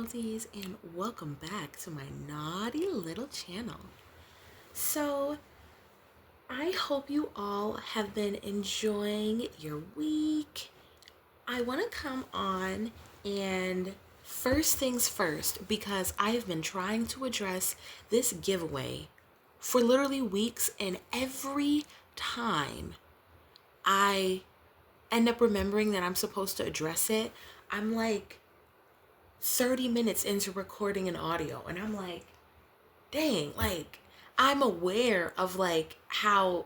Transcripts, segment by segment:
worldies, and welcome back to my naughty little channel. So, I hope you all have been enjoying your week. I want to come on and first things first, because I have been trying to address this giveaway for literally weeks, and every time I end up remembering that I'm supposed to address it, I'm like 30 minutes into recording an audio, and I'm like, dang, like I'm aware of like how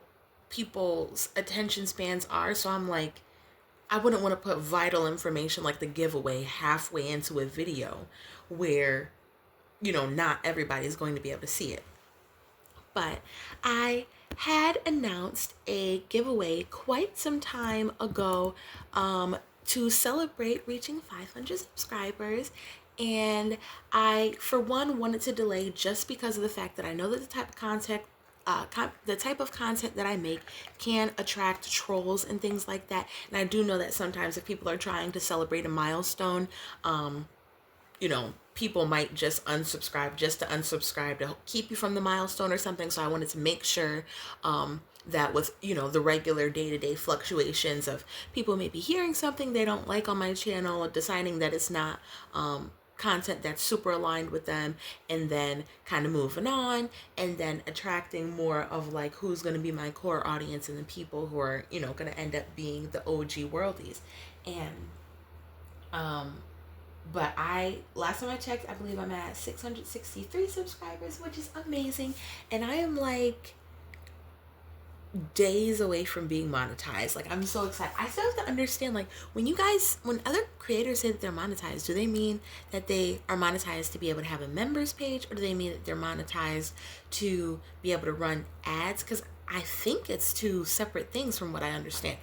people's attention spans are, so I'm like, I wouldn't want to put vital information like the giveaway halfway into a video where, not everybody's going to be able to see it. But I had announced a giveaway quite some time ago, to celebrate reaching 500 subscribers. And I, for one, wanted to delay just because of the fact that I know that the type of content that I make can attract trolls and things like that. And I do know that sometimes if people are trying to celebrate a milestone, people might just unsubscribe just to unsubscribe to keep you from the milestone or something. So I wanted to make sure that with, the regular day-to-day fluctuations of people maybe hearing something they don't like on my channel, or deciding that it's not content that's super aligned with them, and then kind of moving on, and then attracting more of like who's going to be my core audience and the people who are, going to end up being the OG worldies. And but last time I checked, I believe I'm at 663 subscribers, which is amazing. And I am like days away from being monetized. Like, I'm so excited. I still have to understand, like, when other creators say that they're monetized, do they mean that they are monetized to be able to have a members page, or do they mean that they're monetized to be able to run ads? Because I think it's two separate things from what I understand.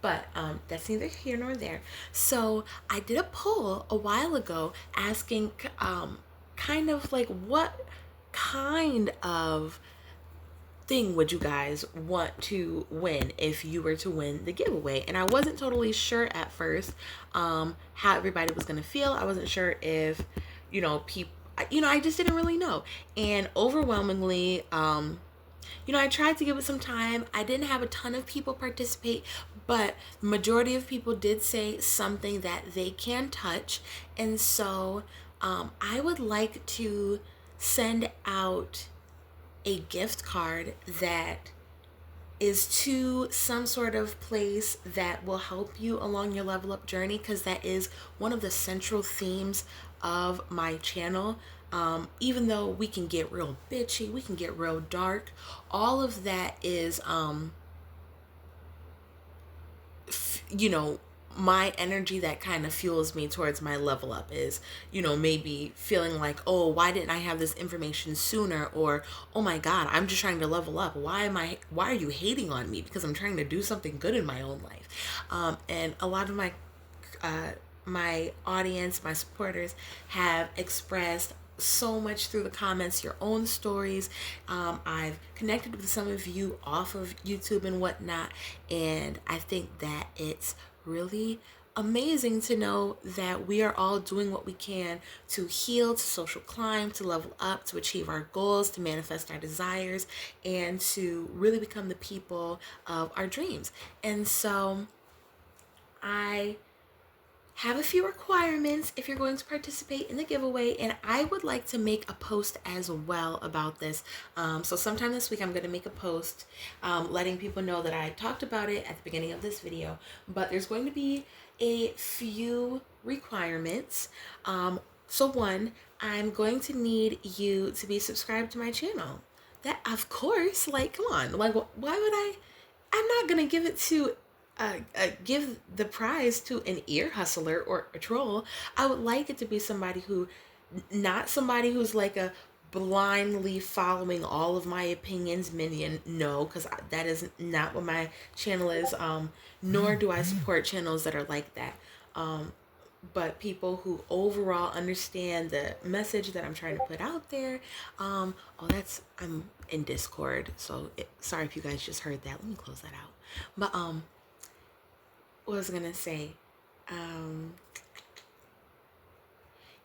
But that's neither here nor there. So I did a poll a while ago asking kind of like, what kind of thing would you guys want to win if you were to win the giveaway? And I wasn't totally sure at first how everybody was going to feel. I wasn't sure if, people, I just didn't really know. And overwhelmingly, I tried to give it some time. I didn't have a ton of people participate, but the majority of people did say something that they can touch. And so I would like to send out a gift card that is to some sort of place that will help you along your level up journey, because that is one of the central themes of my channel. Even though we can get real bitchy, we can get real dark, all of that is my energy that kind of fuels me towards my level up is, maybe feeling like, oh, why didn't I have this information sooner? Or, oh my God, I'm just trying to level up. Why are you hating on me? Because I'm trying to do something good in my own life. And a lot of my audience, my supporters, have expressed so much through the comments, your own stories. I've connected with some of you off of YouTube and whatnot, and I think that it's really amazing to know that we are all doing what we can to heal, to social climb, to level up, to achieve our goals, to manifest our desires, and to really become the people of our dreams. And so I have a few requirements if you're going to participate in the giveaway, and I would like to make a post as well about this. So sometime this week I'm going to make a post letting people know that I talked about it at the beginning of this video, but there's going to be a few requirements. So one, I'm going to need you to be subscribed to my channel. That, of course, like, come on, like, why would I'm not going to give it to give the prize to an ear hustler or a troll. I would like it to be somebody not somebody who's like a blindly following all of my opinions minion. No, because that is not what my channel is. Nor do I support channels that are like that. But people who overall understand the message that I'm trying to put out there. I'm in Discord, so sorry if you guys just heard that. Let me close that out. But what was I gonna say?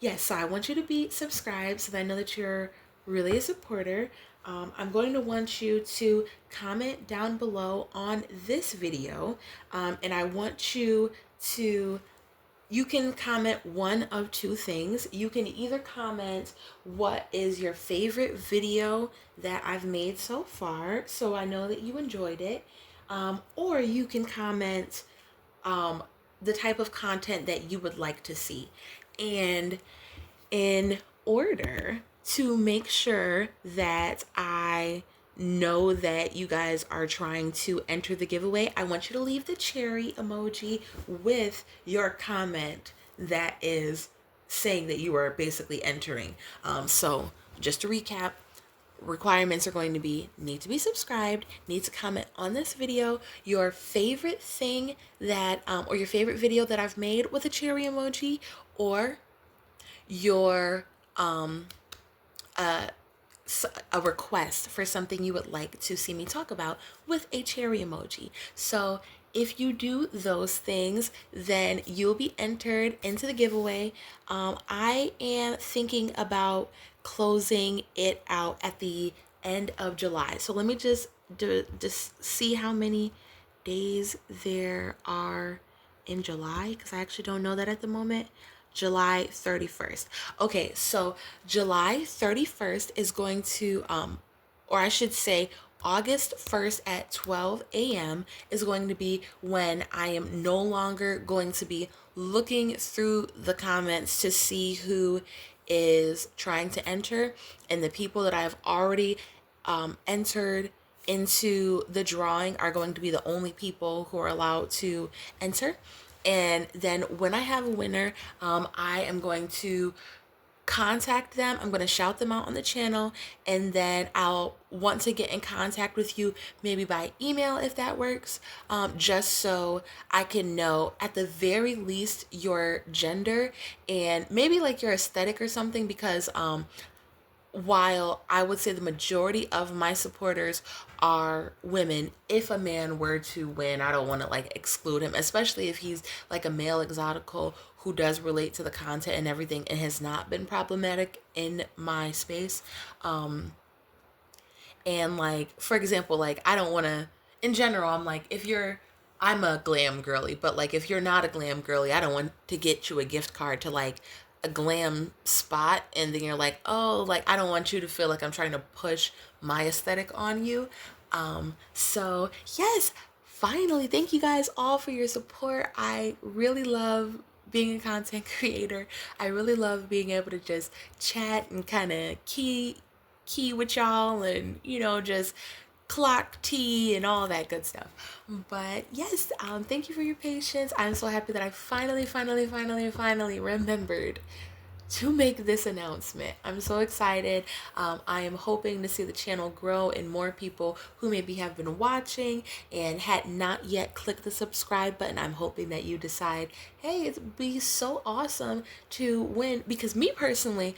Yes, so I want you to be subscribed so that I know that you're really a supporter. I'm going to want you to comment down below on this video, and I want you to you can comment one of two things. You can either comment what is your favorite video that I've made so far, so I know that you enjoyed it, or you can comment um, the type of content that you would like to see. And in order to make sure that I know that you guys are trying to enter the giveaway, I want you to leave the cherry emoji with your comment that is saying that you are basically entering. So just to recap, requirements are going to be: need to be subscribed, need to comment on this video, your favorite thing that or your favorite video that I've made with a cherry emoji, or your a request for something you would like to see me talk about with a cherry emoji. So if you do those things, then you'll be entered into the giveaway. I am thinking about closing it out at the end of July. So let me just see how many days there are in July, because I actually don't know that at the moment. July 31st. Okay, so July 31st is going to, or I should say, August 1st at 12 a.m. is going to be when I am no longer going to be looking through the comments to see who is trying to enter, and the people that I've already entered into the drawing are going to be the only people who are allowed to enter. And then when I have a winner, I am going to contact them. I'm going to shout them out on the channel, and then I'll want to get in contact with you, maybe by email if that works, just so I can know at the very least your gender and maybe like your aesthetic or something, because while I would say the majority of my supporters are women, if a man were to win, I don't want to like exclude him, especially if he's like a male exotical who does relate to the content and everything and has not been problematic in my space. And like, for example, like I don't want to, in general, I'm like, if you're, I'm a glam girly, but like if you're not a glam girly, I don't want to get you a gift card to like a glam spot and then you're like, oh, like I don't want you to feel like I'm trying to push my aesthetic on you. So yes, finally, thank you guys all for your support. I really love being a content creator. I really love being able to just chat and kind of key with y'all, and just clock tea and all that good stuff. But yes, thank you for your patience. I'm so happy that I finally remembered to make this announcement. I'm so excited. I am hoping to see the channel grow and more people who maybe have been watching and had not yet clicked the subscribe button. I'm hoping that you decide, hey, it'd be so awesome to win. Because me personally,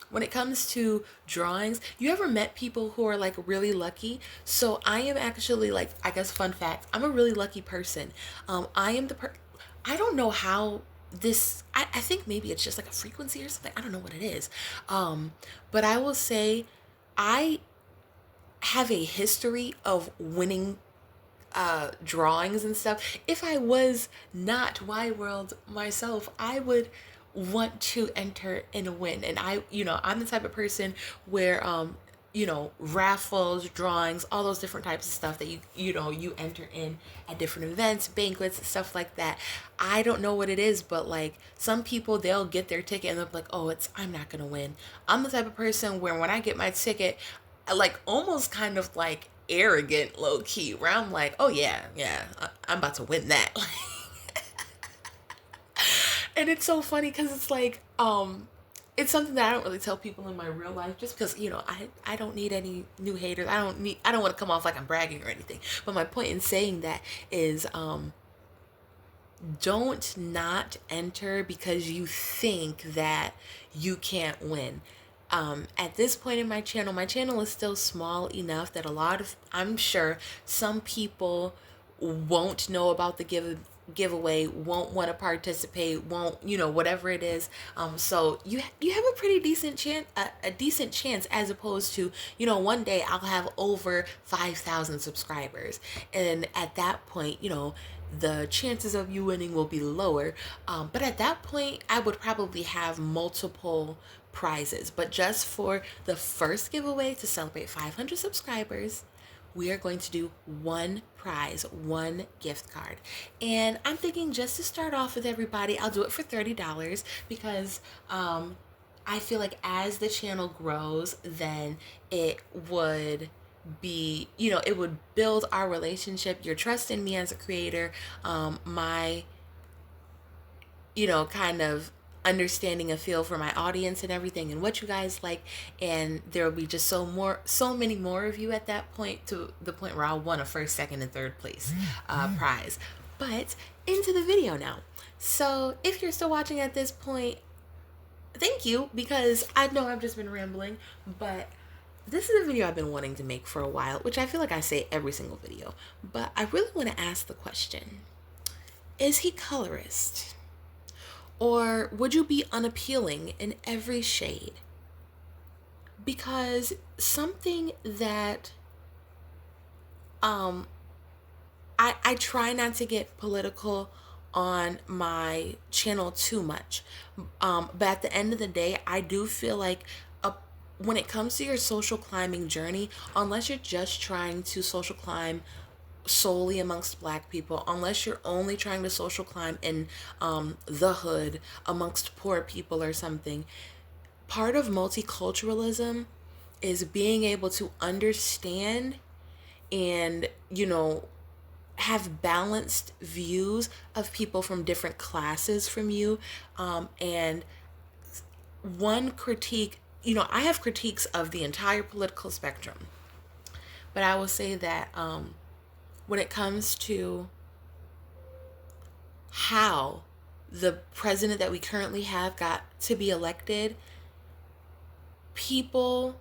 when it comes to drawings, you ever met people who are like really lucky? So I am actually, like, I guess fun fact, I'm a really lucky person. I am I don't know how this, I think maybe it's just like a frequency or something. I don't know what it is. But I will say I have a history of winning drawings and stuff. If I was not Wide World myself, I would want to enter and win. And I'm the type of person where raffles, drawings, all those different types of stuff that you enter in at different events, banquets, stuff like that. I don't know what it is, but like some people, they'll get their ticket and they'll be like, oh, I'm not gonna win. I'm the type of person where when I get my ticket, I like almost kind of like arrogant, low key, where I'm like, oh yeah, I'm about to win that. And it's so funny because it's like, it's something that I don't really tell people in my real life, just because I don't need any new haters. I don't want to come off like I'm bragging or anything. But my point in saying that is, don't not enter because you think that you can't win. At this point in my channel is still small enough that I'm sure some people won't know about the giveaway, won't want to participate, won't, whatever it is. So you have a pretty decent chance, a decent chance, as opposed to, one day I'll have over 5,000 subscribers, and at that point, the chances of you winning will be lower. But at that point, I would probably have multiple prizes. But just for the first giveaway to celebrate 500 subscribers, we are going to do one prize, one gift card. And I'm thinking, just to start off with everybody, I'll do it for $30 because I feel like as the channel grows, then it would be, it would build our relationship, your trust in me as a creator, my, kind of understanding a feel for my audience and everything and what you guys like, and there will be just so many more of you at that point, to the point where I'll win a first, second, and third place prize. But into the video now. So if you're still watching at this point, thank you, because I know I've just been rambling, but this is a video I've been wanting to make for a while, which I feel like I say every single video, but I really want to ask the question: is he colorist? Or would you be unappealing in every shade? Because something that I try not to get political on my channel too much. But at the end of the day, I do feel like when it comes to your social climbing journey, unless you're just trying to social climb solely amongst Black people, unless you're only trying to social climb in the hood amongst poor people or something, part of multiculturalism is being able to understand and, have balanced views of people from different classes from you. And one critique, I have critiques of the entire political spectrum, but I will say that when it comes to how the president that we currently have got to be elected, people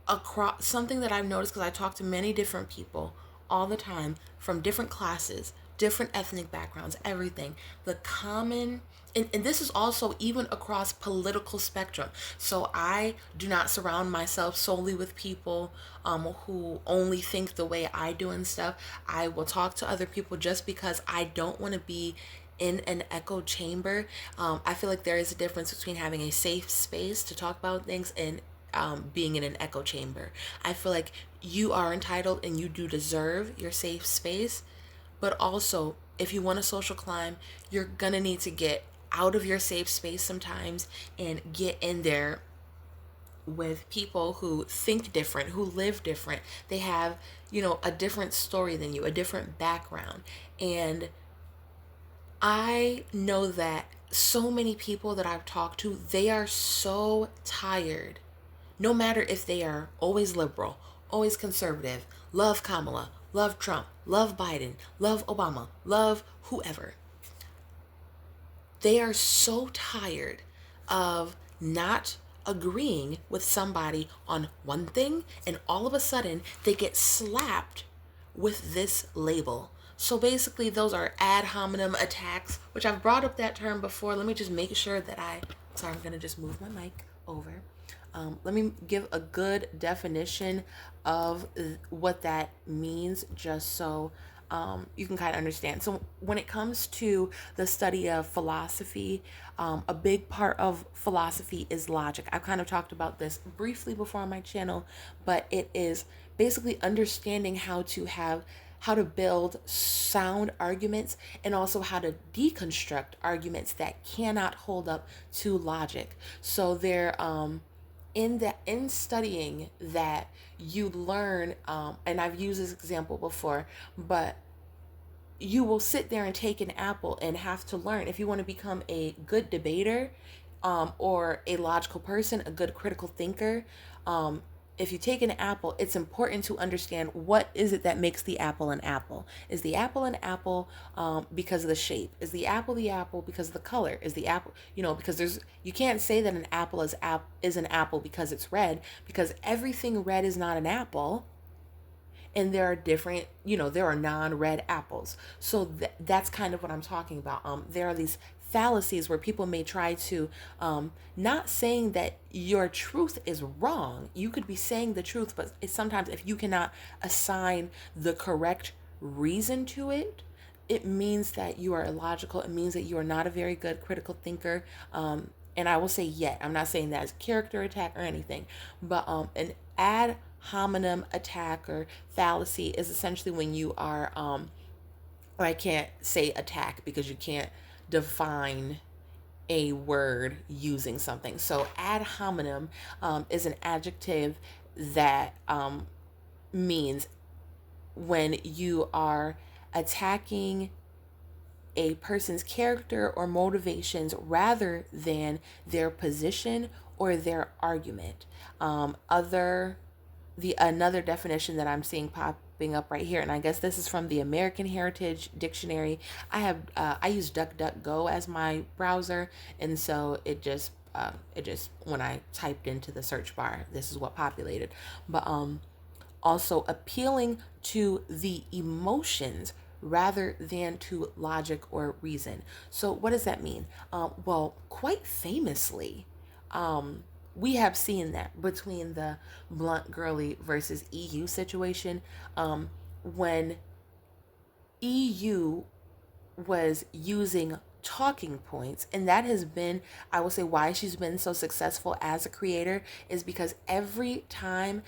across, something that I've noticed, because I talk to many different people all the time from different classes, different ethnic backgrounds, everything, the common, and this is also even across political spectrum. So I do not surround myself solely with people who only think the way I do and stuff. I will talk to other people just because I don't want to be in an echo chamber. I feel like there is a difference between having a safe space to talk about things and being in an echo chamber. I feel like you are entitled and you do deserve your safe space, but also if you want to social climb, you're gonna need to get out of your safe space sometimes and get in there with people who think different, who live different. They have, a different story than you, a different background. And I know that so many people that I've talked to, they are so tired, no matter if they are always liberal, always conservative, love Kamala, love Trump, love Biden, love Obama, love whoever. They are so tired of not agreeing with somebody on one thing, and all of a sudden they get slapped with this label. So basically those are ad hominem attacks, which I've brought up that term before. Let me just make sure that I'm gonna just move my mic over. Let me give a good definition of what that means, just so you can kind of understand. So when it comes to the study of philosophy, a big part of philosophy is logic. I've kind of talked about this briefly before on my channel, but it is basically understanding how to build sound arguments, and also how to deconstruct arguments that cannot hold up to logic. So they're in studying that, you learn, and I've used this example before, but you will sit there and take an apple and have to learn, if you want to become a good debater, or a logical person, a good critical thinker, if you take an apple, it's important to understand what is it that makes the apple an apple. Is the apple an apple because of the shape? Is the apple because of the color? Is the apple, because you can't say that an apple is an apple because it's red, because everything red is not an apple, and there are different, there are non-red apples. So that's kind of what I'm talking about. There are these fallacies where people may try to, not saying that your truth is wrong. You could be saying the truth, but it's sometimes if you cannot assign the correct reason to it, it means that you are illogical. It means that you are not a very good critical thinker. And I will say yet, I'm not saying that as character attack or anything, but an ad hominem attack or fallacy is essentially when you are, or I can't say attack because you can't define a word using something. So ad hominem is an adjective that means when you are attacking a person's character or motivations rather than their position or their argument. Another definition that I'm seeing popping up right here, and I guess this is from the American Heritage Dictionary. I use DuckDuckGo as my browser, and so it just when I typed into the search bar, this is what populated. But also appealing to the emotions rather than to logic or reason. So what does that mean? Well, quite famously, we have seen that between the blunt girly versus EU situation, when EU was using talking points, and that has been, I will say, why she's been so successful as a creator, is because every time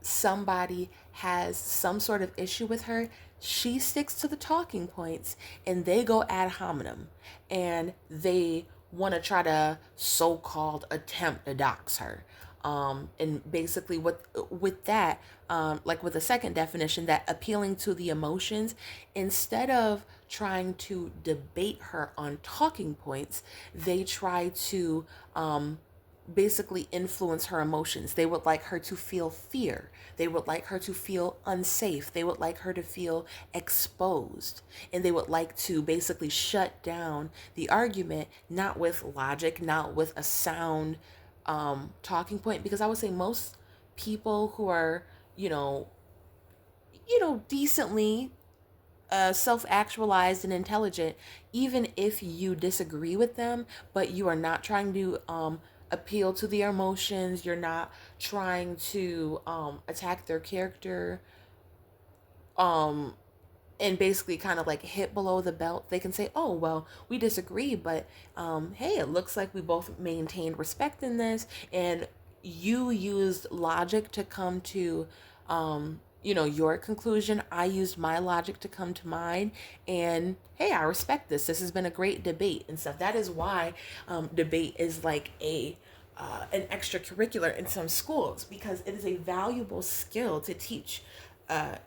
somebody has some sort of issue with her, she sticks to the talking points and they go ad hominem and they want to try to so-called attempt to dox her. And basically with that, like with the second definition, that appealing to the emotions, instead of trying to debate her on talking points, they try to basically influence her emotions. They would like her to feel fear. They would like her to feel unsafe. They would like her to feel exposed. And they would like to basically shut down the argument, not with logic, not with a sound talking point. Because I would say most people who are, decently self-actualized and intelligent, even if you disagree with them, but you are not trying to appeal to their emotions, you're not trying to attack their character, um, and basically kind of like hit below the belt, they can say, oh, well, we disagree, but hey, it looks like we both maintained respect in this, and you used logic to come to your conclusion. I used my logic to come to mine, and hey, I respect this. This has been a great debate and stuff. That is why debate is like an extracurricular in some schools, because it is a valuable skill to teach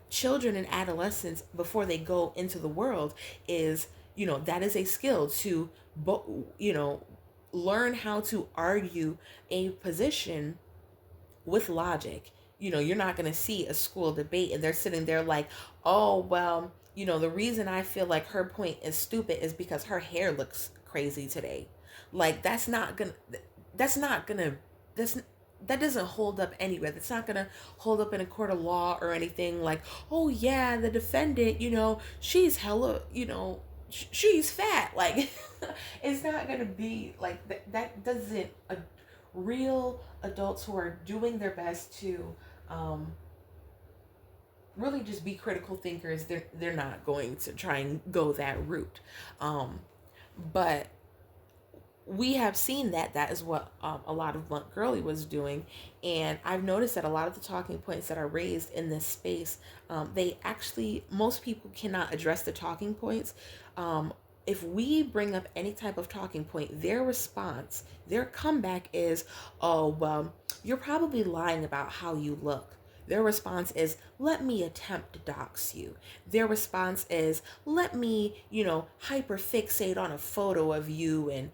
children and adolescents before they go into the world. Is that is a skill to learn how to argue a position with logic. You're not going to see a school debate and they're sitting there like, oh, well, the reason I feel like her point is stupid is because her hair looks crazy today. Like, that's not gonna that's that doesn't hold up anywhere. That's not gonna hold up in a court of law or anything. Like, oh yeah, the defendant, she's hella, she's fat. Like, it's not gonna be like that. That doesn't. Real adults who are doing their best to really just be critical thinkers, they're not going to try and go that route. But we have seen that that is what a lot of blunt girly was doing, and I've noticed that a lot of the talking points that are raised in this space, they actually, most people cannot address the talking points. If we bring up any type of talking point, their response, their comeback is, oh, well, you're probably lying about how you look. Their response is, let me attempt to dox you. Their response is, let me, hyperfixate on a photo of you and,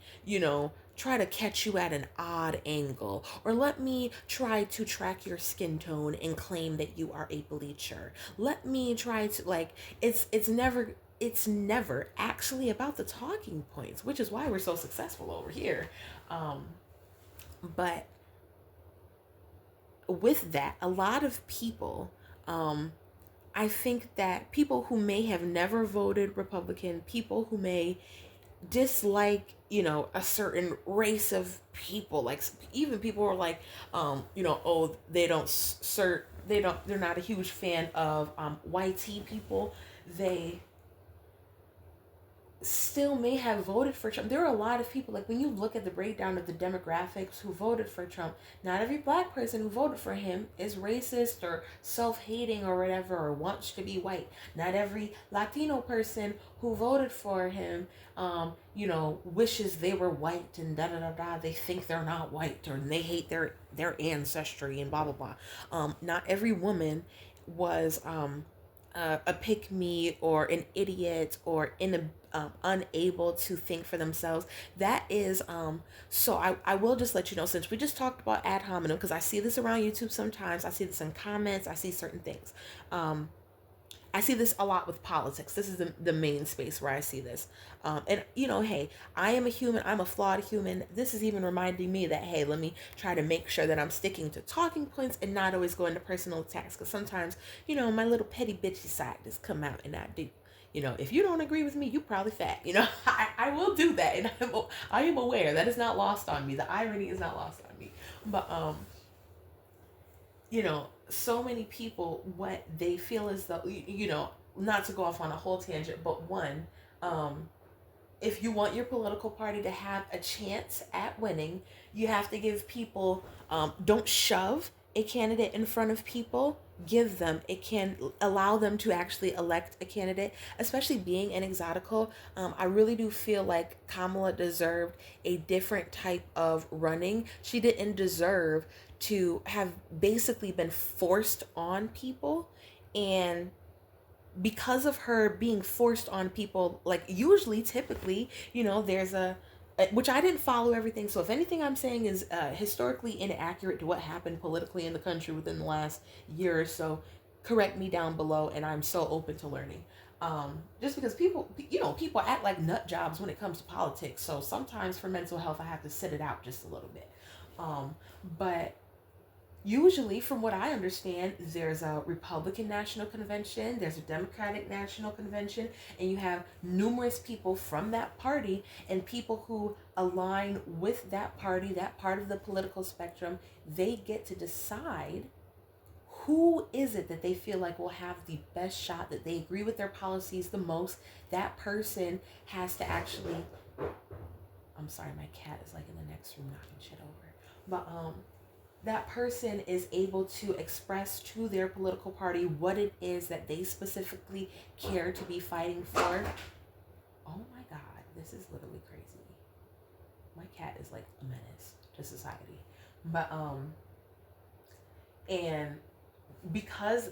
try to catch you at an odd angle. Or let me try to track your skin tone and claim that you are a bleacher. Let me try to, like, it's never actually about the talking points, which is why we're so successful over here. But with that, a lot of people I think that people who may have never voted Republican, people who may dislike, a certain race of people, like even people who are like, oh, they don't cert, they're not a huge fan of YT people. They still may have voted for Trump. There are a lot of people, like when you look at the breakdown of the demographics who voted for Trump, not every black person who voted for him is racist or self-hating or whatever or wants to be white. Not every Latino person who voted for him, wishes they were white and da da da da. They think they're not white or they hate their ancestry and blah blah blah. Not every woman was a pick me or an idiot or unable to think for themselves. That is so I will just let you know, since we just talked about ad hominem, because I see this around YouTube sometimes, I see this in comments, I see certain things. I see this a lot with politics. This is the main space where I see this. And, hey, I am a human. I'm a flawed human. This is even reminding me that, hey, let me try to make sure that I'm sticking to talking points and not always going to personal attacks. Because sometimes, my little petty bitchy side just come out, and I do. If you don't agree with me, you probably fat. I will do that. And I am aware that is not lost on me. The irony is not lost on me. But, so many people, what they feel is though, not to go off on a whole tangent, but one, if you want your political party to have a chance at winning, you have to give people, don't shove a candidate in front of people, give them, it can allow them to actually elect a candidate, especially being an exotical. I really do feel like Kamala deserved a different type of running. She didn't deserve to have basically been forced on people, and because of her being forced on people, like usually typically, there's which I didn't follow everything, so if anything I'm saying is historically inaccurate to what happened politically in the country within the last year or so, correct me down below, and I'm so open to learning. Just because people act like nut jobs when it comes to politics, so sometimes for mental health I have to sit it out just a little bit. But usually, from what I understand, there's a Republican National Convention, there's a Democratic National Convention, and you have numerous people from that party and people who align with that party, that part of the political spectrum. They get to decide who is it that they feel like will have the best shot, that they agree with their policies the most. That person has to actually, I'm sorry, my cat is like in the next room knocking shit over. But that person is able to express to their political party what it is that they specifically care to be fighting for. Oh my God, this is literally crazy. My cat is like a menace to society. But and because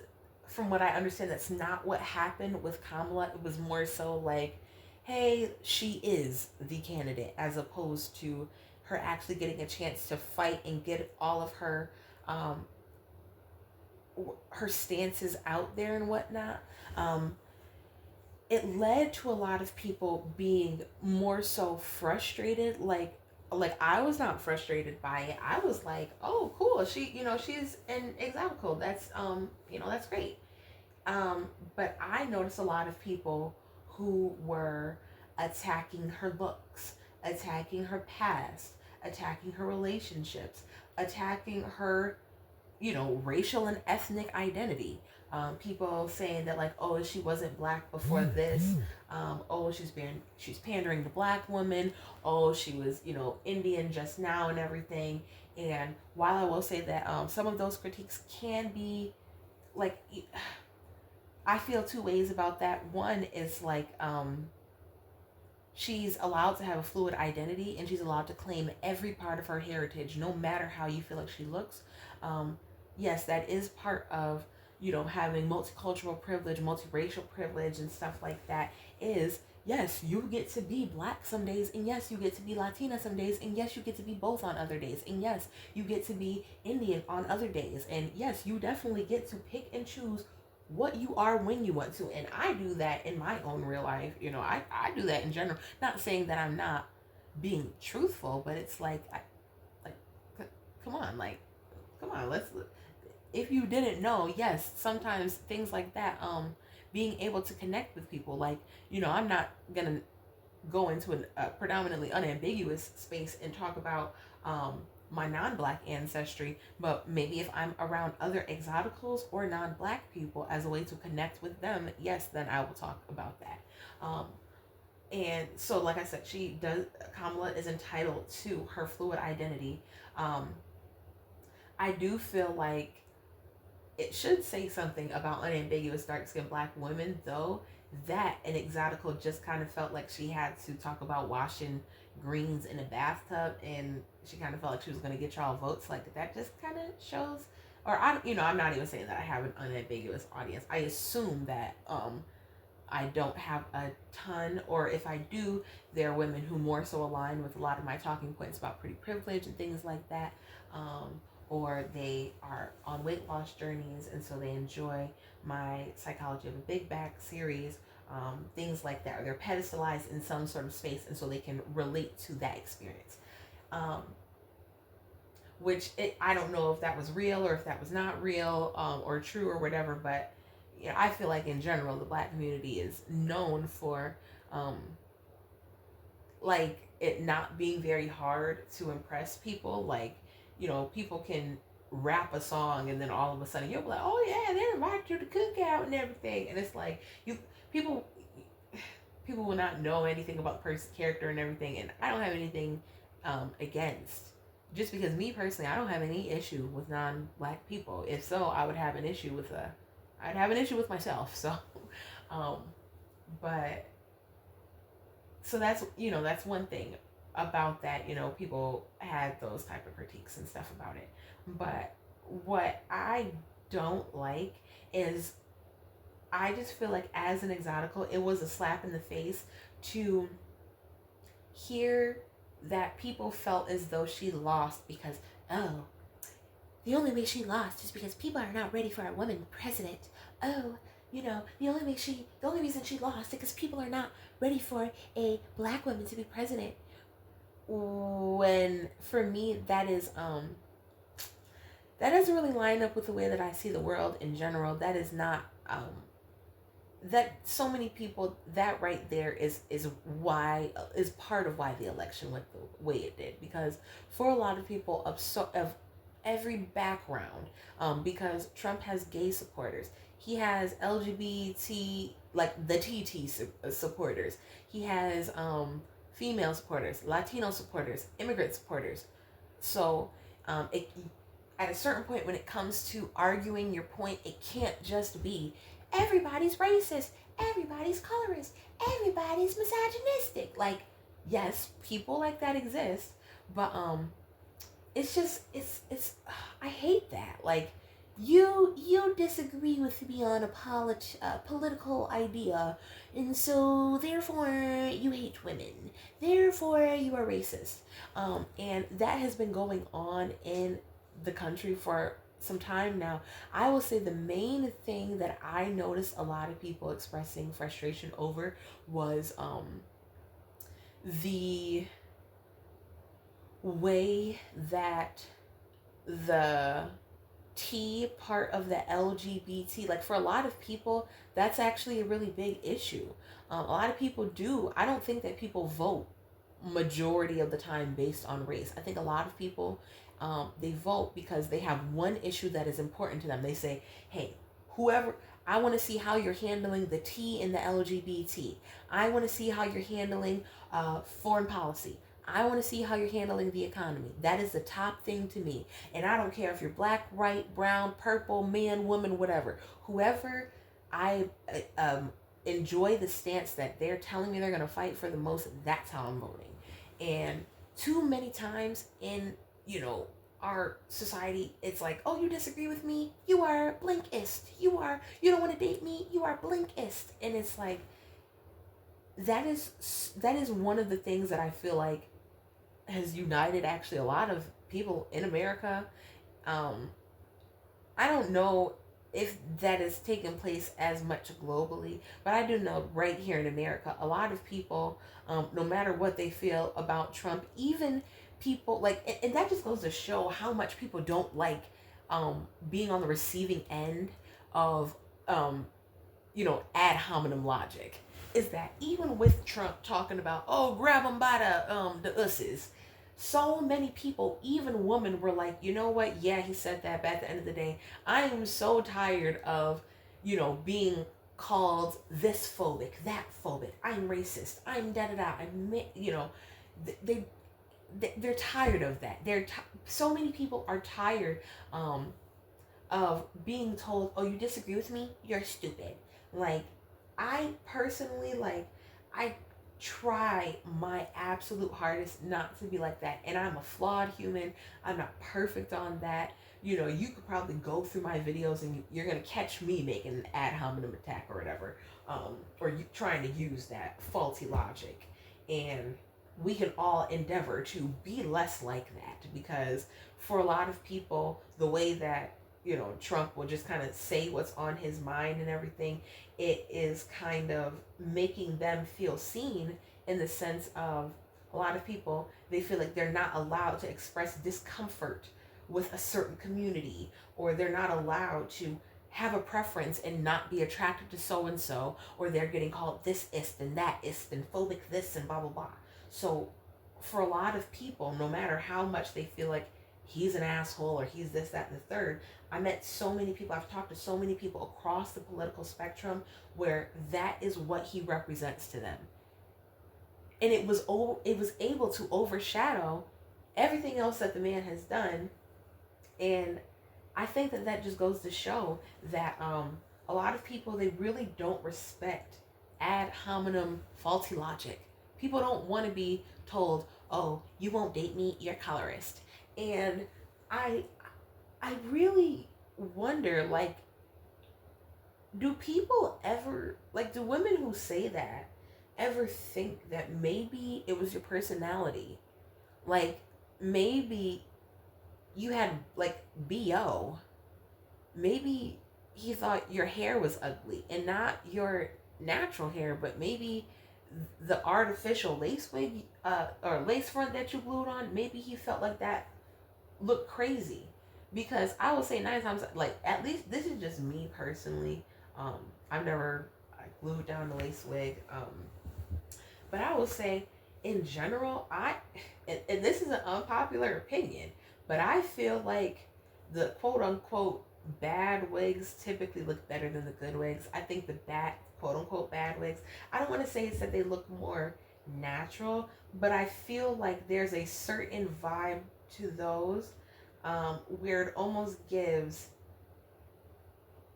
from what I understand, that's not what happened with Kamala. It was more so like, hey, she is the candidate, as opposed to her actually getting a chance to fight and get all of her stances out there and whatnot. It led to a lot of people being more so frustrated. Like I was not frustrated by it. I was like, oh, cool. She's an example. That's that's great. But I noticed a lot of people who were attacking her looks, attacking her past, attacking her relationships, attacking her, racial and ethnic identity. People saying that like, oh, she wasn't black before this. Oh, she's pandering to black women. Oh, she was, Indian just now and everything. And while I will say that some of those critiques can be like, I feel two ways about that. One is like, she's allowed to have a fluid identity, and she's allowed to claim every part of her heritage, no matter how you feel like she looks. Yes, that is part of, having multicultural privilege, multiracial privilege, and stuff like that. Is, yes, you get to be black some days, and yes, you get to be Latina some days, and yes, you get to be both on other days, and yes, you get to be Indian on other days, and yes, you definitely get to pick and choose what you are when you want to. And I do that in my own real life. I do that in general. Not saying that I'm not being truthful, but it's like, come on, let's, if you didn't know, yes, sometimes things like that, being able to connect with people, like, I'm not gonna go into a predominantly unambiguous space and talk about my non-black ancestry, but maybe if I'm around other exoticals or non-black people as a way to connect with them, yes, then I will talk about that. And so, like I said, Kamala is entitled to her fluid identity. um, I do feel like it should say something about unambiguous dark skinned black women, though, that an exotical just kind of felt like she had to talk about washing greens in a bathtub, and she kind of felt like she was going to get y'all votes. Like, that just kind of shows, or I'm not even saying that I have an unambiguous audience. I assume that I don't have a ton, or if I do, there are women who more so align with a lot of my talking points about pretty privilege and things like that. Or they are on weight loss journeys, and so they enjoy my Psychology of a Big Back series, things like that. Or they're pedestalized in some sort of space, and so they can relate to that experience. Um, I don't know if that was real or if that was not real, or true or whatever, but I feel like in general the black community is known for like it not being very hard to impress people. Like, people can rap a song and then all of a sudden you'll be like, oh yeah, they invite you to cookout and everything, and it's like people people will not know anything about the person's character and everything, and I don't have anything against, just because me personally, I don't have any issue with non-black people. If so, I'd have an issue with myself. So, but so that's one thing about that. People had those type of critiques and stuff about it. But what I don't like is, I just feel like as an exotical, it was a slap in the face to hear that people felt as though she lost because, oh, the only way she lost is because people are not ready for a woman president. Oh, the only reason she lost is because people are not ready for a black woman to be president. When for me that doesn't really line up with the way that I see the world in general. That is not that so many people, that right there is part of why the election went the way it did, because for a lot of people of every background, because Trump has gay supporters, he has LGBT, like the TT supporters, he has female supporters, Latino supporters, immigrant supporters. So at a certain point, when it comes to arguing your point, it can't just be everybody's racist, everybody's colorist, everybody's misogynistic. Like, yes, people like that exist, but it's just I hate that. Like, you disagree with me on a political idea, and so therefore you hate women, therefore you are racist, and that has been going on in the country for some time now. I will say the main thing that I noticed a lot of people expressing frustration over was the way that the T part of the LGBT, like for a lot of people, that's actually a really big issue. A lot of people I don't think that people vote majority of the time based on race. I think a lot of people, they vote because they have one issue that is important to them. They say, hey, whoever, I want to see how you're handling the T in the LGBT. I want to see how you're handling foreign policy. I want to see how you're handling the economy. That is the top thing to me. And I don't care if you're black, white, brown, purple, man, woman, whatever. Whoever I enjoy the stance that they're telling me they're going to fight for the most, that's how I'm voting. And too many times in, our society, it's like, oh, you disagree with me? You are blinkist. You don't want to date me? You are blinkist. And it's like, that is one of the things that I feel like has united actually a lot of people in America. I don't know if that has taken place as much globally, but I do know right here in America, a lot of people, no matter what they feel about Trump, even people like, and that just goes to show how much people don't like being on the receiving end of ad hominem logic, is that even with Trump talking about, oh, grab them by the usses, so many people, even women, were like, you know what? Yeah, he said that. But at the end of the day, I am so tired of, being called this phobic, that phobic. I'm racist. I'm da da da. They they're tired of that. So many people are tired of being told, oh, you disagree with me? You're stupid. Like, I personally, I try my absolute hardest not to be like that. And I'm a flawed human. I'm not perfect on that. You could probably go through my videos and you're going to catch me making an ad hominem attack or whatever. Or you trying to use that faulty logic. And we can all endeavor to be less like that, because for a lot of people, the way that Trump will just kind of say what's on his mind and everything, it is kind of making them feel seen, in the sense of, a lot of people, they feel like they're not allowed to express discomfort with a certain community, or they're not allowed to have a preference and not be attracted to so and so, or they're getting called this ist and that ist and phobic this and blah blah blah. So for a lot of people, no matter how much they feel like he's an asshole or he's this, that, and the third, I met so many people, I've talked to so many people across the political spectrum where that is what he represents to them. And it was able to overshadow everything else that the man has done. And I think that just goes to show that a lot of people, they really don't respect ad hominem faulty logic. People don't want to be told, oh, you won't date me, you're colorist. And I really wonder, do people ever, do women who say that ever think that maybe it was your personality? Maybe you had, BO. Maybe he thought your hair was ugly and not your natural hair, but maybe the artificial lace wig or lace front that you glued on, maybe he felt like that looked crazy. Because I would say 9 times, at least this is just me personally, I've never glued down the lace wig, but I will say, in general, and this is an unpopular opinion, but I feel like the quote unquote bad wigs typically look better than the good wigs. I think the bad, quote unquote bad wigs, I don't want to say it's that they look more natural, but I feel like there's a certain vibe to those where it almost gives,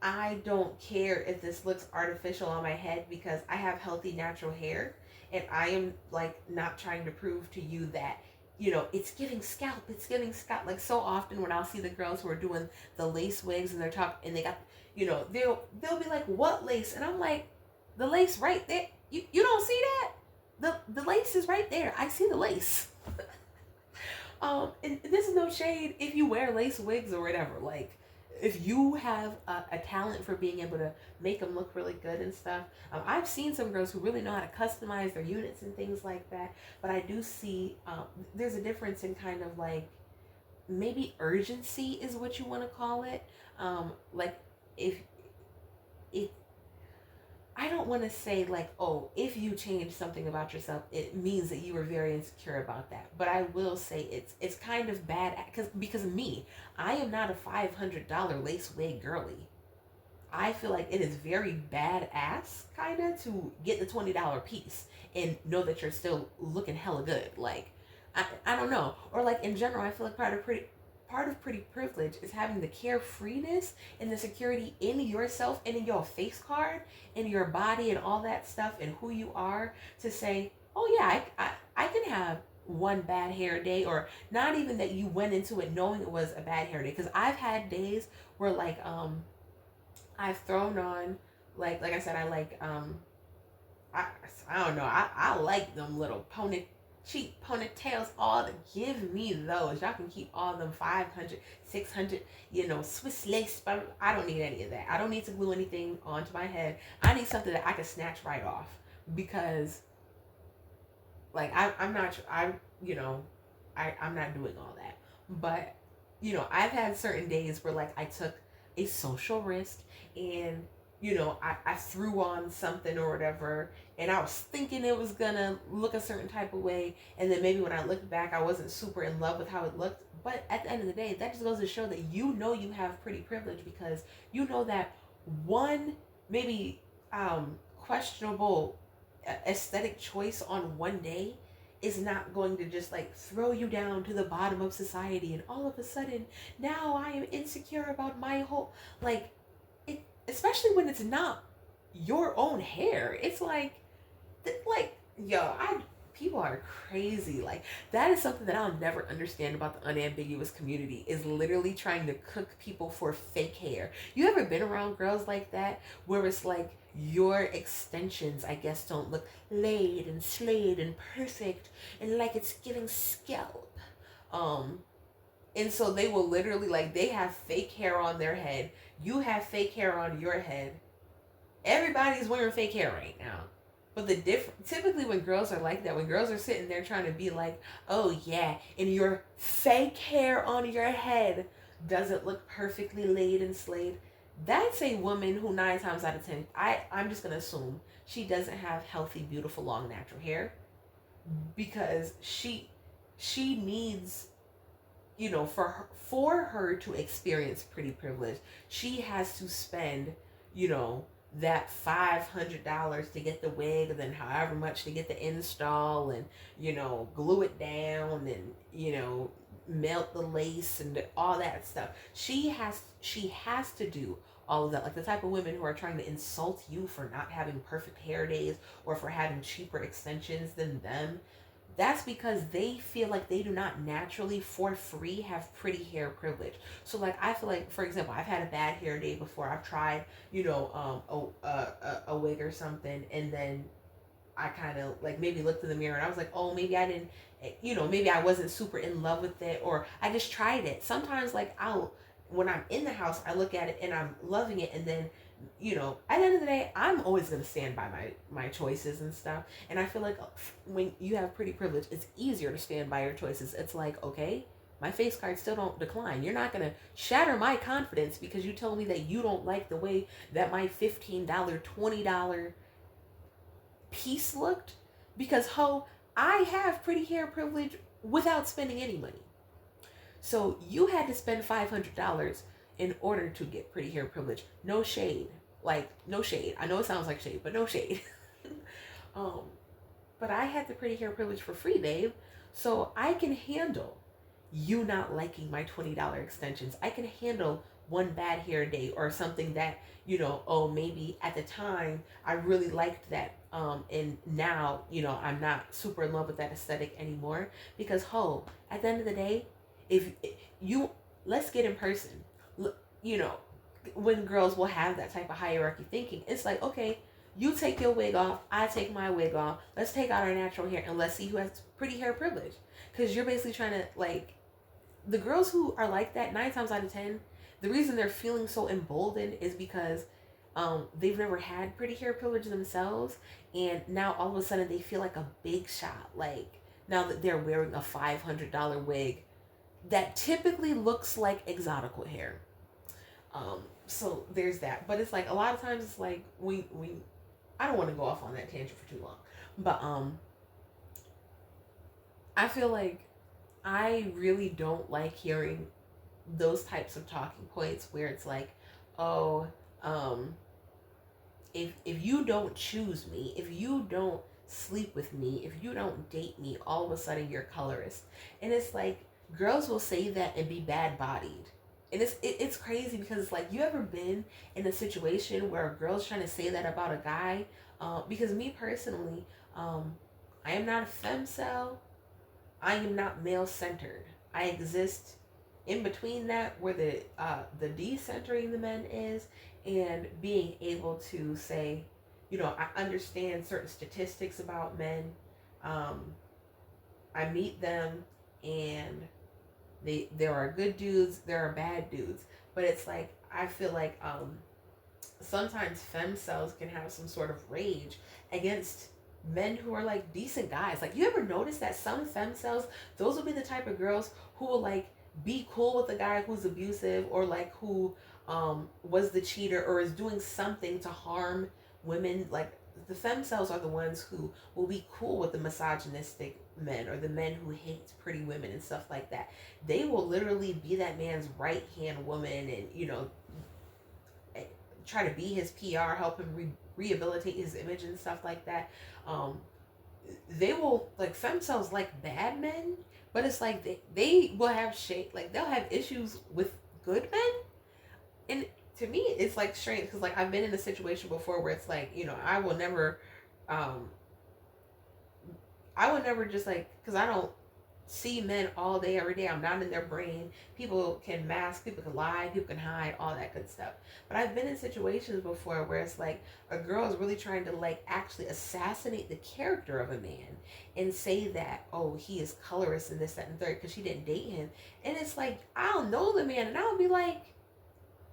I don't care if this looks artificial on my head because I have healthy natural hair, and I am not trying to prove to you that it's giving scalp. So often when I'll see the girls who are doing the lace wigs and they're talking and they got, they'll be like, what lace? And I'm like, the lace right there. You don't see that? The lace is right there. I see the lace. And this is no shade if you wear lace wigs or whatever. If you have a talent for being able to make them look really good and stuff, I've seen some girls who really know how to customize their units and things like that. But I do see there's a difference in kind of maybe urgency is what you want to call it. If I don't want to say oh, if you change something about yourself, it means that you were very insecure about that. But I will say it's kind of bad because me, I am not a $500 lace wig girly. I feel like it is very badass kind of to get the $20 piece and know that you're still looking hella good. I don't know. Or in general, I feel like part of pretty privilege is having the carefreeness and the security in yourself and in your face card, in your body and all that stuff and who you are, to say, oh yeah, I can have one bad hair day, or not even that you went into it knowing it was a bad hair day. Because I've had days where I've thrown on like I said, I don't know, I like them little cheap ponytails. Give me those. Y'all can keep all them 500, 600, Swiss lace. But I don't need any of that. I don't need to glue anything onto my head. I need something that I can snatch right off, because I'm not doing all that. But I've had certain days where like I took a social risk and I threw on something or whatever, and I was thinking it was gonna look a certain type of way, and then maybe when I looked back I wasn't super in love with how it looked. But at the end of the day, that just goes to show that you have pretty privilege, because you know that one maybe questionable aesthetic choice on one day is not going to just like throw you down to the bottom of society, and all of a sudden now I am insecure about my whole, like, it, especially when it's not your own hair. It's like, yo, I people are crazy. Like, that is something that I'll never understand about the unambiguous community, is literally trying to cook people for fake hair. You ever been around girls like that, where it's like your extensions, I guess, don't look laid and slayed and perfect, and like it's giving scalp. Um, and so they will literally, like, they have fake hair on their head. You have fake hair on your head. Everybody's wearing fake hair right now. But the typically when girls are like that, when girls are sitting there trying to be like, oh yeah, and your fake hair on your head doesn't look perfectly laid and slayed, that's a woman who 9 times out of 10, I'm just gonna assume she doesn't have healthy, beautiful, long, natural hair, because she needs, for her to experience pretty privilege, she has to spend, you know, that $500 to get the wig, and then however much to get the install, and glue it down, and melt the lace and all that stuff. She has to do all of that. Like, the type of women who are trying to insult you for not having perfect hair days, or for having cheaper extensions than them, that's because they feel like they do not naturally, for free, have pretty hair privilege. So, like, I feel like, for example, I've had a bad hair day before. I've tried, a wig or something, and then I kind of like maybe looked in the mirror and I was like, oh, maybe I didn't, maybe I wasn't super in love with it, or I just tried it. Sometimes, like, when I'm in the house, I look at it and I'm loving it, and then, at the end of the day, I'm always going to stand by my choices and stuff. And I feel like when you have pretty privilege, it's easier to stand by your choices. It's like, okay, my face cards still don't decline. You're not going to shatter my confidence because you told me that you don't like the way that my $15, $20 piece looked, because I have pretty hair privilege without spending any money. So you had to spend $500 in order to get pretty hair privilege. No shade. Like, no shade. I know it sounds like shade, but no shade. um, but I had the pretty hair privilege for free, babe. So I can handle you not liking my $20 extensions. I can handle one bad hair day, or something that, oh, maybe at the time I really liked that. And now, I'm not super in love with that aesthetic anymore, because at the end of the day, if you, let's get in person. You know, when girls will have that type of hierarchy thinking, it's like, okay, you take your wig off, I take my wig off. Let's take out our natural hair and let's see who has pretty hair privilege. Because you're basically trying to, like, the girls who are like that, 9 times out of 10, the reason they're feeling so emboldened is because they've never had pretty hair privilege themselves, and now all of a sudden they feel like a big shot. Like, now that they're wearing a $500 wig that typically looks like exotical hair. So there's that. But it's like, a lot of times it's like, we I don't want to go off on that tangent for too long, but I feel like I really don't like hearing those types of talking points where it's like, oh, if you don't choose me, if you don't sleep with me, if you don't date me, all of a sudden you're colorist. And it's like, girls will say that and be bad bodied. And it's crazy, because it's like, you ever been in a situation where a girl's trying to say that about a guy? Because me personally, I am not a femcel. I am not male centered. I exist in between that, where the decentering the men is, and being able to say, I understand certain statistics about men. I meet them, and there are good dudes, there are bad dudes, but it's like, I feel like sometimes femcells can have some sort of rage against men who are like decent guys. Like, you ever notice that some femcells, those will be the type of girls who will like be cool with a guy who's abusive, or like who was the cheater or is doing something to harm women. Like the femcels are the ones who will be cool with the misogynistic men, or the men who hate pretty women and stuff like that. They will literally be that man's right hand woman, and try to be his PR, help him rehabilitate his image and stuff like that. Um, they will, like, femcels like bad men, but it's like they will have shade, like they'll have issues with good men. And to me it's like strange, because like I've been in a situation before where it's like, um I would never just like, because I don't see men all day, every day. I'm not in their brain. People can mask, people can lie, people can hide, all that good stuff. But I've been in situations before where it's like a girl is really trying to like actually assassinate the character of a man and say that, oh, he is colorist and this, that, and third because she didn't date him. And it's like, I don't know the man, and I'll be like,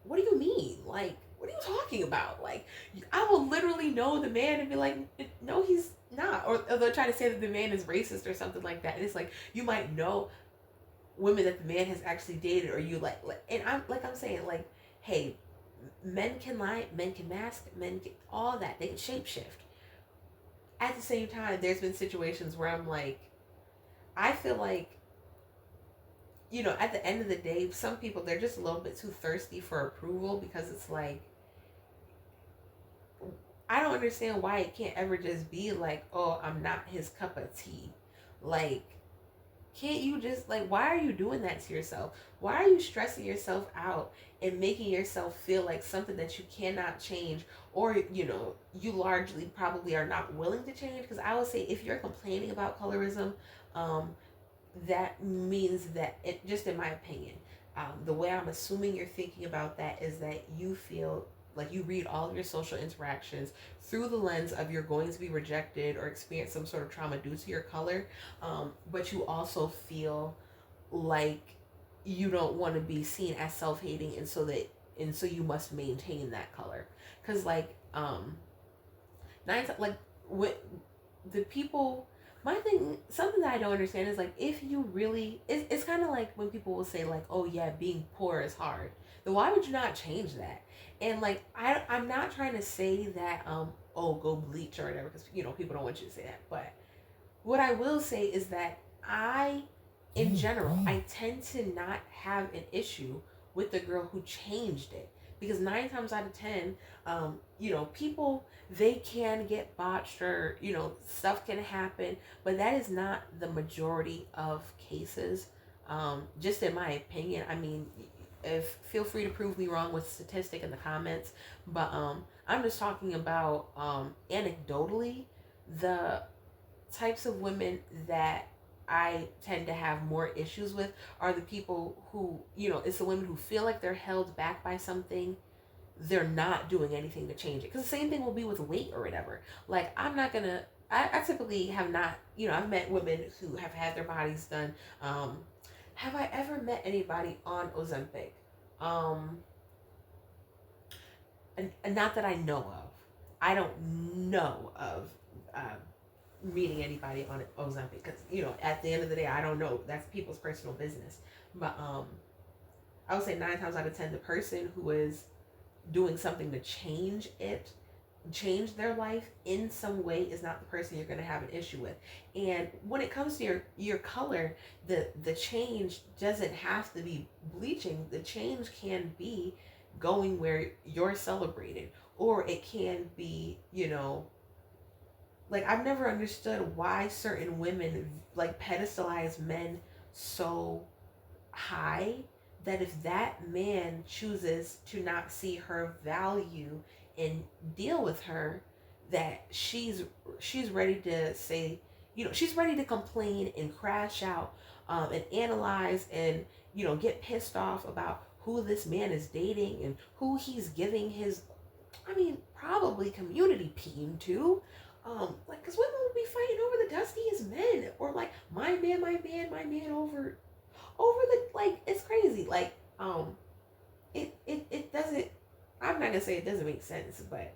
what do you mean? Like, what are you talking about? Like, I will literally know the man and be like, no, he's not. Or they'll try to say that the man is racist or something like that. And it's like, you might know women that the man has actually dated, or you like, and I'm saying, like, hey, men can lie, men can mask, men can, all that. They can shapeshift. At the same time, there's been situations where I'm like, I feel like, at the end of the day, some people, they're just a little bit too thirsty for approval, because it's like, I don't understand why it can't ever just be like, oh, I'm not his cup of tea. Like, can't you just, like, why are you doing that to yourself? Why are you stressing yourself out and making yourself feel like something that you cannot change, or, you largely probably are not willing to change? Because I would say, if you're complaining about colorism, that means that, it, just in my opinion, the way I'm assuming you're thinking about that is that you feel like you read all of your social interactions through the lens of you're going to be rejected or experience some sort of trauma due to your color, but you also feel like you don't want to be seen as self-hating, and so you must maintain that color. Because like, like, what the people, my thing, something that I don't understand is like, if you really, it's kind of like when people will say like, oh yeah, being poor is hard, then why would you not change that? And like, I'm not trying to say that, oh, go bleach or whatever, because people don't want you to say that. But what I will say is that in general, I tend to not have an issue with the girl who changed it, because 9 times out of 10, people, they can get botched, or stuff can happen, but that is not the majority of cases. Just in my opinion. I mean, if feel free to prove me wrong with statistic in the comments, but I'm just talking about, anecdotally, the types of women that I tend to have more issues with are the people who, it's the women who feel like they're held back by something. They're not doing anything to change it. Because the same thing will be with weight or whatever. Like, I'm not going to, I typically have not, I've met women who have had their bodies done. Have I ever met anybody on Ozempic? And not that I know of. I don't know of meeting anybody on Ozempic, because at the end of the day, I don't know. That's people's personal business. But I would say 9 times out of 10, the person who is doing something to change their life in some way, is not the person you're going to have an issue with. And when it comes to your color, the change doesn't have to be bleaching. The change can be going where you're celebrated, or it can be, like, I've never understood why certain women like pedestalize men so high, that if that man chooses to not see her value and deal with her, that she's ready to say, she's ready to complain and crash out, and analyze, and get pissed off about who this man is dating and who he's giving his, I mean, probably community peen to. Like, because women would be fighting over the dustiest men, or like, my man, over the, like, it's crazy. Like, it doesn't, I'm not gonna say it doesn't make sense, but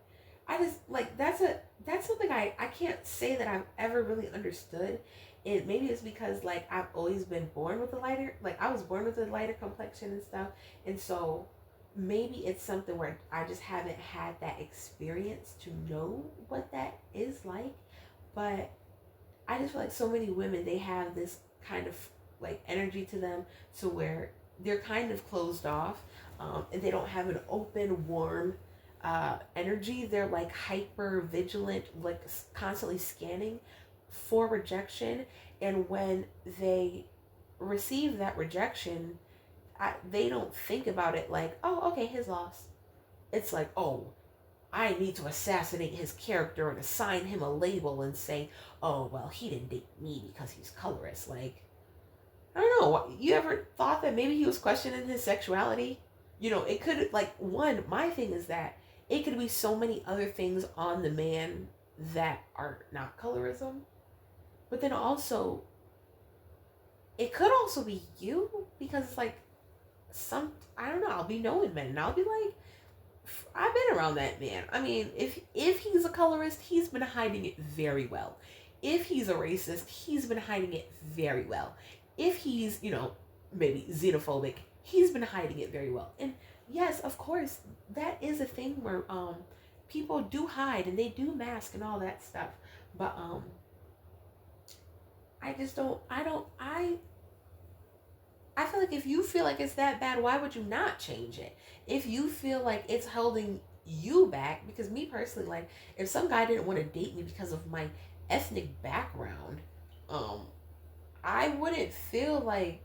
I just, like, that's something I can't say that I've ever really understood. it maybe it's because like I've always been born with a lighter, like I was born with a lighter complexion and stuff, and so maybe it's something where I just haven't had that experience to know what that is like. But I just feel like so many women, they have this kind of like energy to them, to where they're kind of closed off, and they don't have an open, warm energy. They're like hyper vigilant, like constantly scanning for rejection. And when they receive that rejection, they don't think about it like, oh, okay, his loss. It's like, oh, I need to assassinate his character and assign him a label and say, oh, well, he didn't date me because he's colorist. Like, I don't know. You ever thought that maybe he was questioning his sexuality? It could, like, one, my thing is that it could be so many other things on the man that are not colorism. But then also, it could also be you, because it's like, I don't know, I'll be knowing men and I'll be like, I've been around that man. I mean, if he's a colorist, he's been hiding it very well. If he's a racist, he's been hiding it very well. If he's, maybe xenophobic, he's been hiding it very well. And yes, of course, that is a thing where people do hide and they do mask and all that stuff. But I just don't I feel like if you feel like it's that bad, why would you not change it? If you feel like it's holding you back, because me personally, like, if some guy didn't want to date me because of my ethnic background, um, I wouldn't feel like,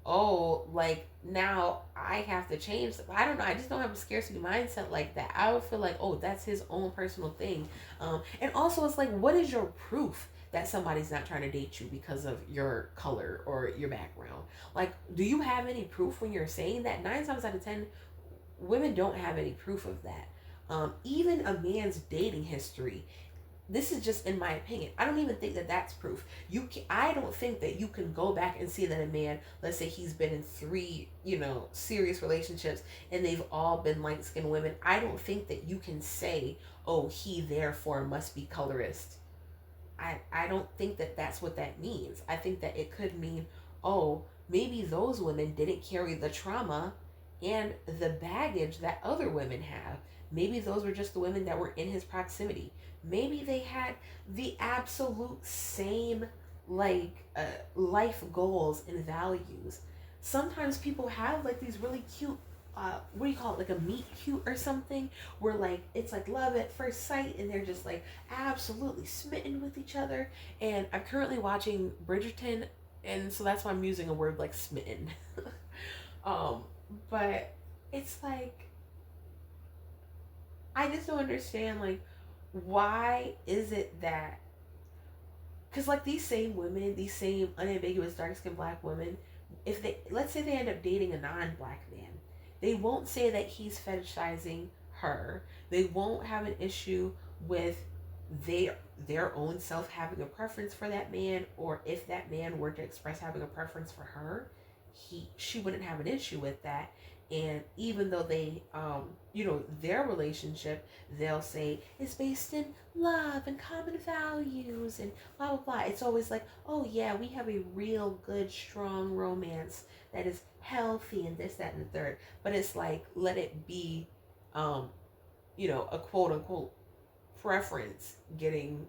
oh, like now I have to change. I don't know. I just don't have a scarcity mindset like that. I would feel like, oh, that's his own personal thing. And also, it's like, what is your proof that somebody's not trying to date you because of your color or your background? Like, do you have any proof when you're saying that? 9 times out of 10, women don't have any proof of that. Even a man's dating history, this is just in my opinion, I don't even think that that's proof. I don't think that you can go back and see that a man, let's say he's been in 3 serious relationships and they've all been light-skinned women. I don't think that you can say, oh, he therefore must be colorist. I don't think that that's what that means. I think that it could mean, oh, maybe those women didn't carry the trauma and the baggage that other women have. Maybe those were just the women that were in his proximity. Maybe they had the absolute same, like, life goals and values. Sometimes people have like these really cute, what do you call it, like a meet cute or something, where like it's like love at first sight and they're just like absolutely smitten with each other. And I'm currently watching Bridgerton, and so that's why I'm using a word like smitten. um but it's like, I just don't understand, like, why is it that, because like these same women, these same unambiguous dark skinned black women, if they, let's say they end up dating a non-black man, they won't say that he's fetishizing her. They won't have an issue with their own self having a preference for that man, or if that man were to express having a preference for her, she wouldn't have an issue with that. And even though they their relationship, they'll say it's based in love and common values and blah blah blah. It's always like, oh yeah, we have a real good strong romance that is healthy and this that and the third. But it's like, let it be a quote unquote preference getting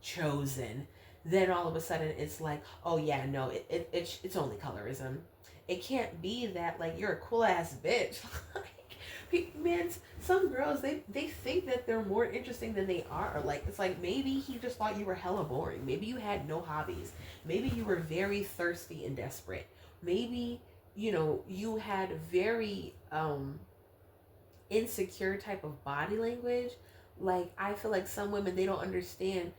chosen. Then all of a sudden it's like, oh yeah, no, it's only colorism. It can't be that, like, you're a cool ass bitch. Like, man, some girls, they think that they're more interesting than they are. Like, it's like, maybe he just thought you were hella boring. Maybe you had no hobbies. Maybe you were very thirsty and desperate. Maybe you had very insecure type of body language. Like, I feel like some women, they don't understand,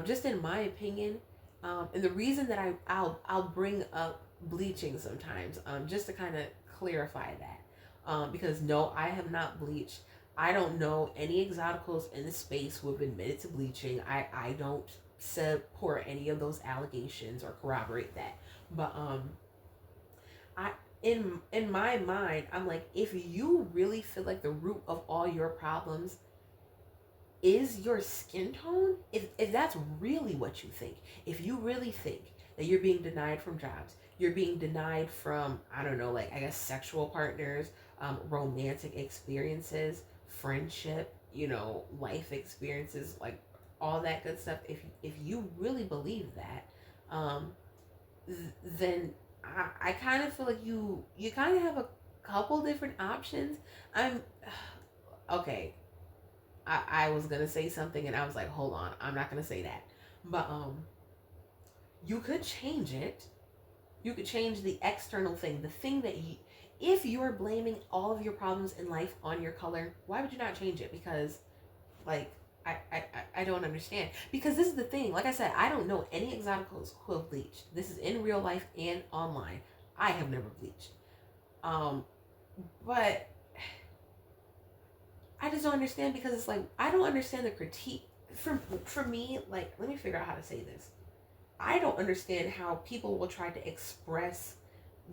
just in my opinion, and the reason that I'll bring up bleaching sometimes, just to kind of clarify that, because no, I have not bleached. I don't know any exoticals in the space who have admitted to bleaching. I don't support any of those allegations or corroborate that. But I in my mind, I'm like, if you really feel like the root of all your problems is your skin tone, if that's really what you think, if you really think that you're being denied from jobs, you're being denied from, I don't know, like, I guess, sexual partners, romantic experiences, friendship, life experiences, like all that good stuff. If you really believe that, um, then I kind of feel like you kind of have a couple different options. I'm okay. I was gonna say something and I was like, hold on, I'm not gonna say that. But you could change it. You could change the external thing, the thing that you. If you're blaming all of your problems in life on your color, why would you not change it? Because, like, I don't understand. Because this is the thing. Like I said, I don't know any exoticals who have bleached. This is in real life and online. I have never bleached. Um, but I just don't understand because it's like I don't understand the critique. For me, like, let me figure out how to say this. I don't understand how people will try to express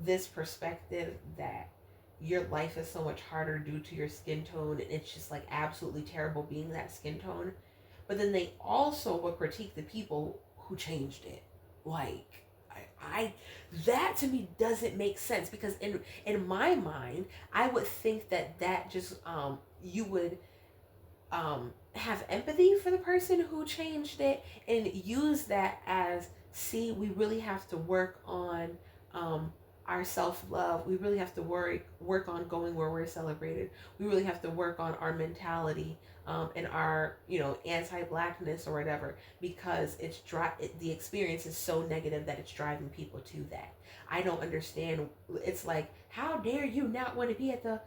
this perspective that your life is so much harder due to your skin tone and it's just like absolutely terrible being that skin tone. But then they also will critique the people who changed it. Like, I that to me doesn't make sense because in my mind I would think that just you would have empathy for the person who changed it and use that as, see, we really have to work on um, our self-love. We really have to work on going where we're celebrated. We really have to work on our mentality and our anti-blackness or whatever, because the experience is so negative that it's driving people to that. I don't understand. It's like, how dare you not want to be at the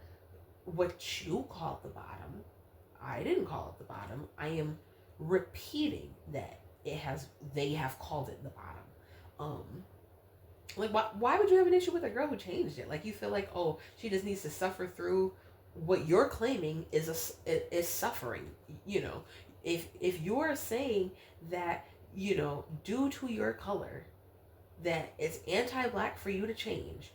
what you call the bottom. I didn't call it the bottom. I am repeating that they have called it the bottom. Like, why would you have an issue with a girl who changed it? Like, you feel like, oh, she just needs to suffer through what you're claiming is suffering. If you're saying that, due to your color, that it's anti-black for you to change,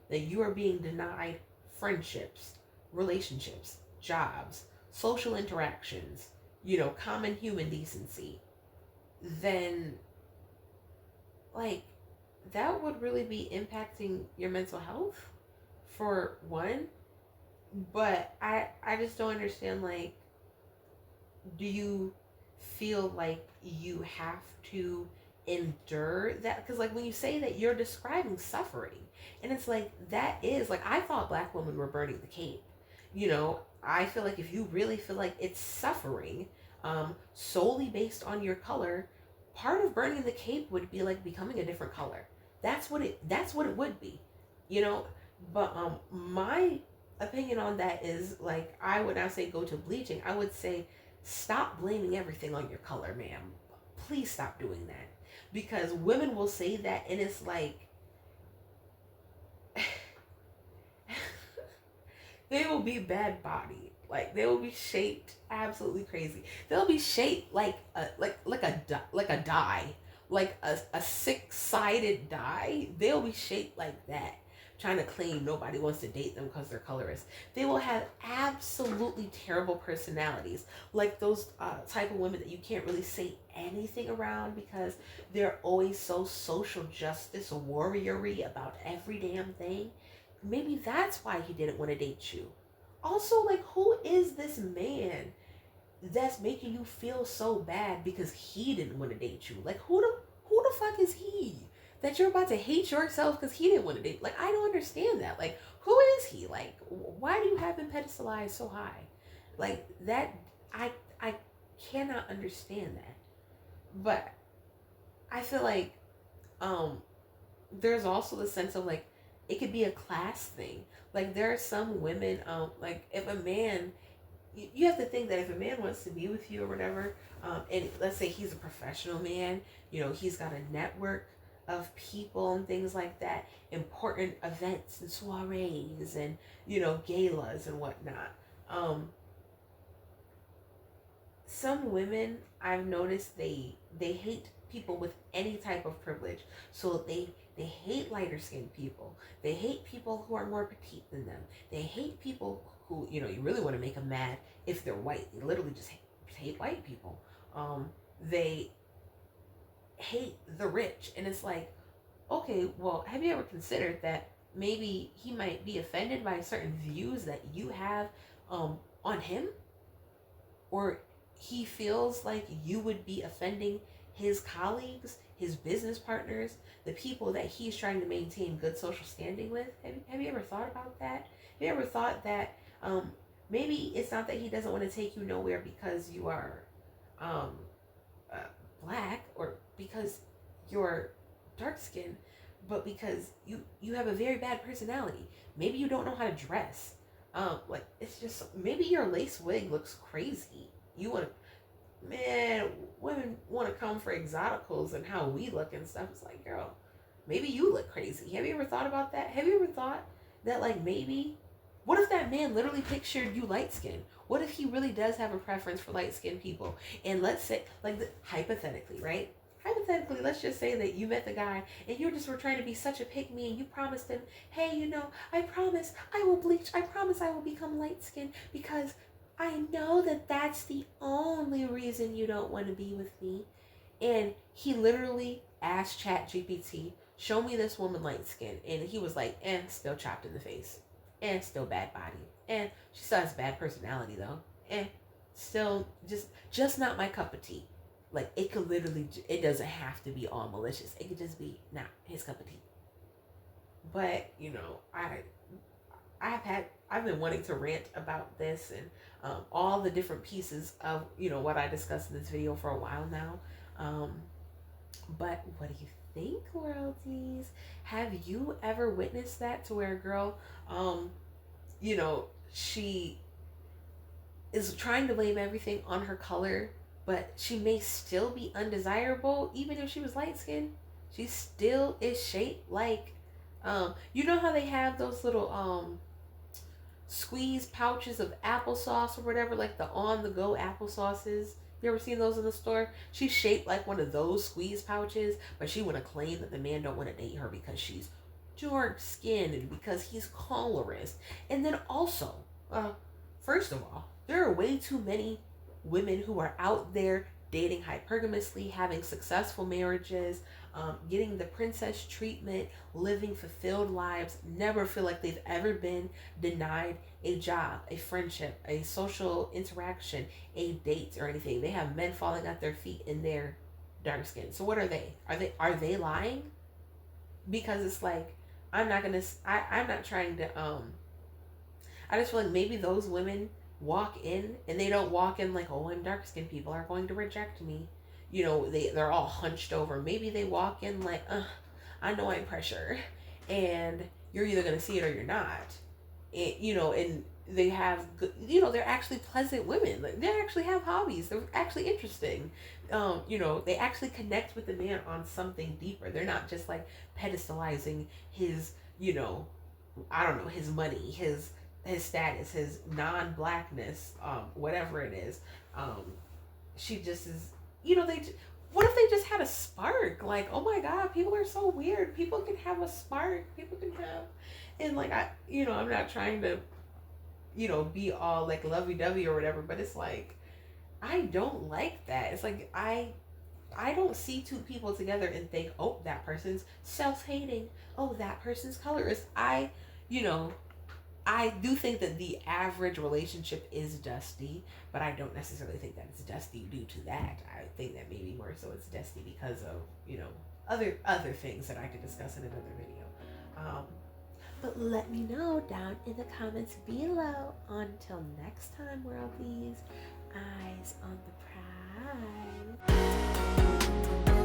that you are being denied friendships, relationships, jobs, social interactions, common human decency, then, like, that would really be impacting your mental health, for one. But I just don't understand, like, do you feel like you have to endure that? Because, like, when you say that, you're describing suffering, and it's like, that is like, I thought black women were burning the cape. I feel like if you really feel like it's suffering solely based on your color, part of burning the cape would be like becoming a different color. That's what it would be, you know. But my opinion on that is, like, I would not say go to bleaching. I would say stop blaming everything on your color, ma'am. Please stop doing that, because women will say that, and it's like they will be bad body. Like, they will be shaped absolutely crazy. They'll be shaped like a die, like a six-sided die. They'll be shaped like that, trying to claim nobody wants to date them because they're colorist. They will have absolutely terrible personalities, like those type of women that you can't really say anything around because they're always so social justice warrior-y about every damn thing. Maybe that's why he didn't want to date you. Also, like, who is this man that's making you feel so bad because he didn't want to date you? Like, who the fuck is he that you're about to hate yourself because he didn't want to date? Like, I don't understand that. Like, who is he? Like, why do you have him pedestalized so high? Like, that, I cannot understand that. But I feel like there's also the sense of, like, it could be a class thing. Like, there are some women, like, if a man, you have to think that if a man wants to be with you or whatever, and let's say he's a professional man, he's got a network of people and things like that, important events and soirees and, galas and whatnot. Some women, I've noticed, they hate people with any type of privilege. So they hate lighter skinned people. They hate people who are more petite than them. They hate people who, you really want to make them mad if they're white. They literally just hate white people. They hate the rich. And it's like, okay, well, have you ever considered that maybe he might be offended by certain views that you have on him? Or he feels like you would be offending his colleagues, his business partners, the people that he's trying to maintain good social standing with. Have you ever thought about that? Have you ever thought that maybe it's not that he doesn't want to take you nowhere because you are um, uh, black or because you're dark skinned, but because you have a very bad personality. Maybe you don't know how to dress. Like it's just maybe your lace wig looks crazy. You want to, man, women want to come for exoticals and how we look and stuff. It's like, girl, maybe you look crazy. Have you ever thought about that? Have you ever thought that like maybe, what if that man literally pictured you light skinned? What if he really does have a preference for light skinned people? And let's say, like hypothetically, right? Hypothetically, let's just say that you met the guy and you just were trying to be such a pick me and you promised him, hey, I promise I will bleach. I promise I will become light skinned because I know that that's the only reason you don't want to be with me. And he literally asked ChatGPT, show me this woman light skinned. And he was like, still chopped in the face. And still bad body. And she still has bad personality though. And still just not my cup of tea. Like it could literally, it doesn't have to be all malicious. It could just be not his cup of tea. But I've been wanting to rant about this and all the different pieces of what I discussed in this video for a while now. But what do you think, worldies? Have you ever witnessed that to where a girl, she is trying to blame everything on her color, but she may still be undesirable even if she was light skinned? She still is shaped like, you know how they have those little squeeze pouches of applesauce or whatever, like the on the go applesauces. You ever seen those in the store? She's shaped like one of those squeeze pouches, but she want to claim that the man don't want to date her because she's dark skinned and because he's colorist. And then also, first of all, there are way too many women who are out there dating hypergamously, having successful marriages, getting the princess treatment, living fulfilled lives, never feel like they've ever been denied a job, a friendship, a social interaction, a date or anything. They have men falling at their feet in their dark skin. So what are they? Are they lying? Because it's like, I'm not trying to I just feel like maybe those women walk in and they don't walk in like, oh, I'm dark skinned, people are going to reject me. They're all hunched over. Maybe they walk in like, I know I'm pressure, and you're either gonna see it or you're not. And they have good, they're actually pleasant women. Like they actually have hobbies. They're actually interesting. They actually connect with the man on something deeper. They're not just like pedestalizing his, I don't know, his money, his status, his non-blackness, whatever it is. She just is, what if they just had a spark? Like, oh my God, people are so weird. People can have a spark. People can have, and like, I'm not trying to, be all like lovey-dovey or whatever, but it's like, I don't like that. It's like, I don't see two people together and think, oh, that person's self-hating. Oh, that person's colorist. I do think that the average relationship is dusty, but I don't necessarily think that it's dusty due to that. I think that maybe more so it's dusty because of, other things that I could discuss in another video. But let me know down in the comments below. Until next time, worldies, eyes on the prize.